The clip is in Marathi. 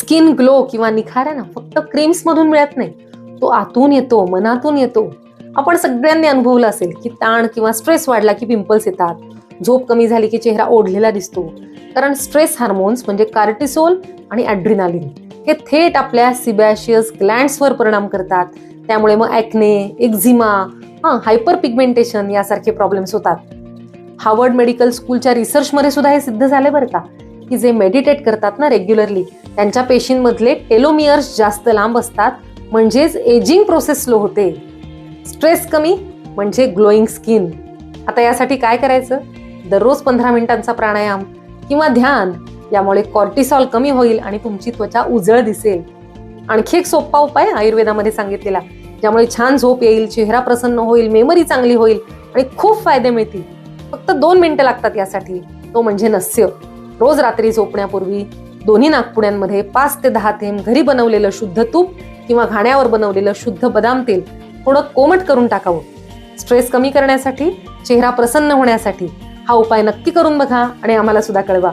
स्किन ग्लो किंवा निखार आहे ना फक्त क्रीम्स मधून मिळत नाही, तो आतून येतो, मनातून येतो. आपण सगळ्यांनी अनुभवलं असेल की ताण किंवा स्ट्रेस वाढला की पिंपल्स येतात, झोप कमी झाली की चेहरा ओढलेला दिसतो. कारण स्ट्रेस हार्मोन्स म्हणजे कार्टिसोल आणि ॲड्रिनालिन हे थेट आपल्या सिबॅशियस ग्लँड्सवर परिणाम करतात. त्यामुळे मग ॲक्ने, एक्झिमा, हायपर पिगमेंटेशन यासारखे प्रॉब्लेम्स होतात. हार्वर्ड मेडिकल स्कूलच्या रिसर्चमध्ये सुद्धा हे सिद्ध झाले बरं का, की जे मेडिटेट करतात ना रेग्युलरली त्यांच्या पेशींमधले टेलोमियर्स जास्त लांब असतात, म्हणजेच एजिंग प्रोसेस स्लो होते. स्ट्रेस कमी म्हणजे ग्लोईंग स्किन. आता यासाठी काय करायचं? दररोज 15 मिनिटांचा प्राणायाम किंवा ध्यान, यामुळे कॉर्टिसॉल कमी होईल आणि तुमची त्वचा उजळ दिसेल. आणखी एक सोपा उपाय आयुर्वेदामध्ये सांगितलेला, ज्यामुळे छान झोप येईल, चेहरा प्रसन्न होईल, मेमरी चांगली होईल आणि खूप फायदे मिळतील. फक्त 2 मिनिटं लागतात यासाठी. तो म्हणजे नस्य. रोज रात्री झोपण्यापूर्वी दोन्ही नाकपुड्यांमध्ये 5 ते 10 थेंब घरी बनवलेलं शुद्ध तूप किंवा घाण्यावर बनवलेलं शुद्ध बदाम तेल थोडं कोमट करून टाकावं. स्ट्रेस कमी करण्यासाठी, चेहरा प्रसन्न होण्यासाठी हा उपाय नक्की करून बघा आणि आम्हाला सुद्धा कळवा.